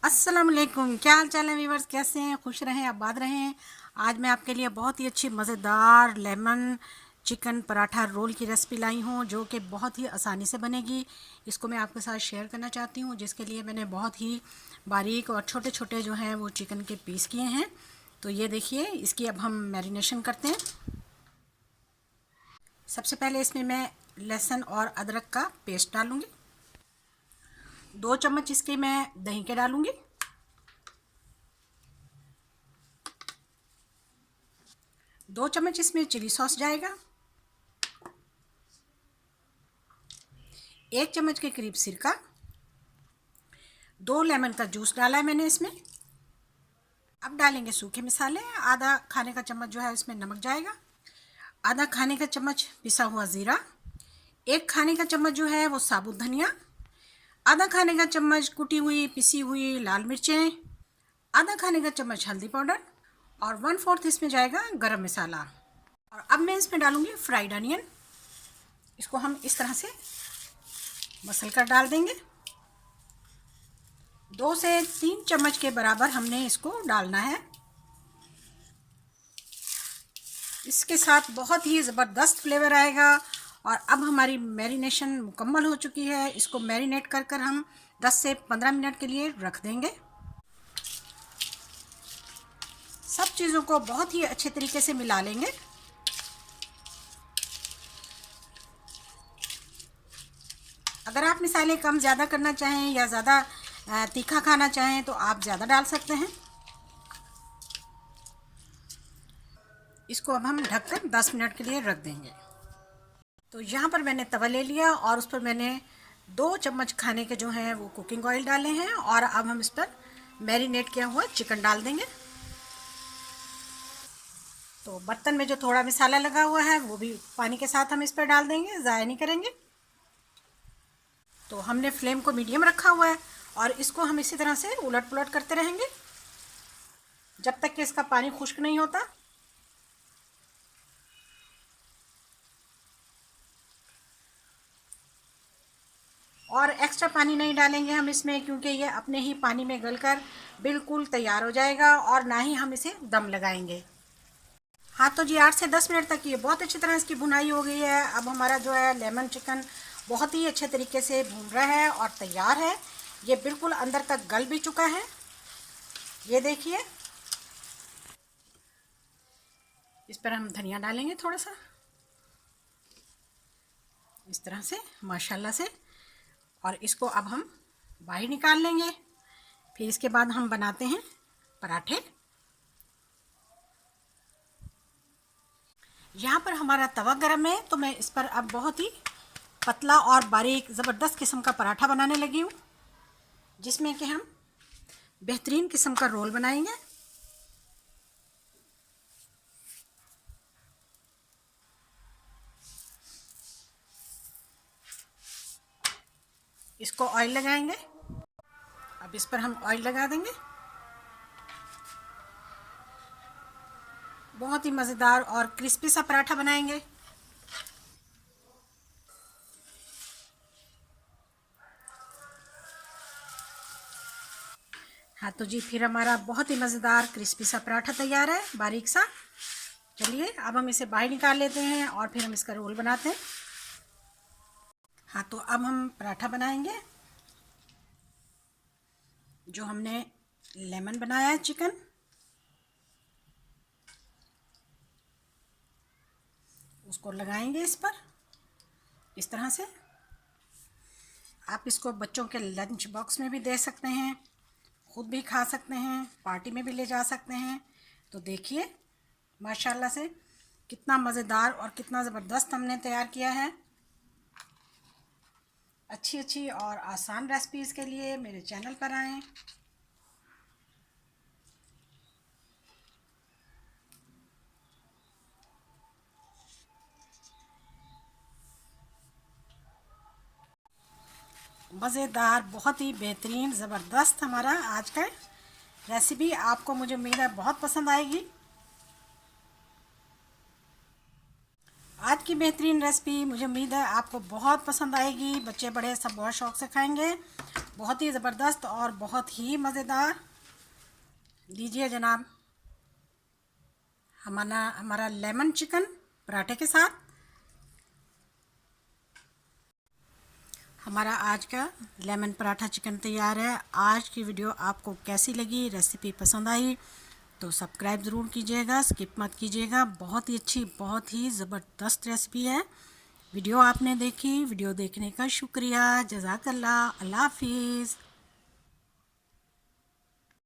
अस्सलाम वालेकुम। क्या हाल चाल है व्यूवर्स, कैसे हैं? खुश रहें, आबाद रहें। आज मैं आपके लिए बहुत ही अच्छी मज़ेदार लेमन चिकन पराठा रोल की रेसिपी लाई हूँ, जो कि बहुत ही आसानी से बनेगी। इसको मैं आपके साथ शेयर करना चाहती हूँ, जिसके लिए मैंने बहुत ही बारीक और छोटे छोटे जो हैं वो चिकन के पीस किए हैं। तो ये देखिए, इसकी अब हम मैरिनेशन करते हैं। सबसे पहले इसमें मैं लहसुन और अदरक का पेस्ट डालूँगी। 2 चम्मच इसके मैं दही के डालूँगी। 2 चम्मच इसमें चिली सॉस जाएगा। 1 चम्मच के करीब सिरका। 2 लेमन का जूस डाला है मैंने इसमें। अब डालेंगे सूखे मसाले। आधा खाने का चम्मच जो है इसमें नमक जाएगा। आधा खाने का चम्मच पिसा हुआ ज़ीरा। 1 खाने का चम्मच जो है वो साबुत धनिया। आधा खाने का चम्मच कुटी हुई पिसी हुई लाल मिर्चें। आधा खाने का चम्मच हल्दी पाउडर और 1/4 इसमें जाएगा गरम मसाला। और अब मैं इसमें डालूंगी फ्राइड अनियन। इसको हम इस तरह से मसल कर डाल देंगे। 2 से 3 चम्मच के बराबर हमने इसको डालना है। इसके साथ बहुत ही ज़बरदस्त फ्लेवर आएगा। और अब हमारी मैरिनेशन मुकम्मल हो चुकी है। इसको मैरिनेट कर कर हम 10 से 15 मिनट के लिए रख देंगे। सब चीज़ों को बहुत ही अच्छे तरीके से मिला लेंगे। अगर आप मिसाले कम ज़्यादा करना चाहें या ज़्यादा तीखा खाना चाहें तो आप ज़्यादा डाल सकते हैं। इसको अब हम ढककर 10 मिनट के लिए रख देंगे। तो यहाँ पर मैंने तवा ले लिया और उस पर मैंने 2 चम्मच खाने के जो हैं वो कुकिंग ऑयल डाले हैं। और अब हम इस पर मैरिनेट किया हुआ चिकन डाल देंगे। तो बर्तन में जो थोड़ा मसाला लगा हुआ है वो भी पानी के साथ हम इस पर डाल देंगे, ज़ाया नहीं करेंगे। तो हमने फ्लेम को मीडियम रखा हुआ है और इसको हम इसी तरह से उलट पुलट करते रहेंगे जब तक कि इसका पानी खुश्क नहीं होता। और एक्स्ट्रा पानी नहीं डालेंगे हम इसमें, क्योंकि ये अपने ही पानी में गलकर बिल्कुल तैयार हो जाएगा और ना ही हम इसे दम लगाएंगे। हाँ तो जी, 8 से 10 मिनट तक ये बहुत अच्छी तरह इसकी भुनाई हो गई है। अब हमारा जो है लेमन चिकन बहुत ही अच्छे तरीके से भून रहा है और तैयार है। ये बिल्कुल अंदर तक गल भी चुका है, ये देखिए। इस पर हम धनिया डालेंगे थोड़ा सा, इस तरह से माशाल्लाह से। और इसको अब हम बाहर निकाल लेंगे। फिर इसके बाद हम बनाते हैं पराठे। यहाँ पर हमारा तवा गरम है तो मैं इस पर अब बहुत ही पतला और बारीक ज़बरदस्त किस्म का पराठा बनाने लगी हूँ, जिसमें कि हम बेहतरीन किस्म का रोल बनाएंगे। इसको ऑयल लगाएंगे। अब इस पर हम ऑयल लगा देंगे। बहुत ही मज़ेदार और क्रिस्पी सा पराठा बनाएंगे। हाँ तो जी, फिर हमारा बहुत ही मज़ेदार क्रिस्पी सा पराठा तैयार है, बारीक सा। चलिए अब हम इसे बाहर निकाल लेते हैं और फिर हम इसका रोल बनाते हैं। हाँ तो अब हम पराठा बनाएंगे। जो हमने लेमन बनाया है चिकन, उसको लगाएंगे इस पर इस तरह से। आप इसको बच्चों के लंच बॉक्स में भी दे सकते हैं, खुद भी खा सकते हैं, पार्टी में भी ले जा सकते हैं। तो देखिए माशाल्लाह से कितना मज़ेदार और कितना ज़बरदस्त हमने तैयार किया है। अच्छी अच्छी और आसान रेसिपीज़ के लिए मेरे चैनल पर आएँ। मज़ेदार, बहुत ही बेहतरीन ज़बरदस्त हमारा आज का रेसिपी आपको, मुझे उम्मीद है, बहुत पसंद आएगी। आज की बेहतरीन रेसिपी मुझे उम्मीद है आपको बहुत पसंद आएगी। बच्चे बड़े सब बहुत शौक से खाएंगे। बहुत ही ज़बरदस्त और बहुत ही मज़ेदार। लीजिए जनाब, हमारा लेमन चिकन पराठे के साथ। हमारा आज का लेमन पराठा चिकन तैयार है। आज की वीडियो आपको कैसी लगी, रेसिपी पसंद आई तो सब्सक्राइब ज़रूर कीजिएगा, स्किप मत कीजिएगा। बहुत ही अच्छी, बहुत ही ज़बरदस्त रेसिपी है। वीडियो आपने देखी, वीडियो देखने का शुक्रिया। जज़ाकल्लाह। अल्लाह हाफिज़।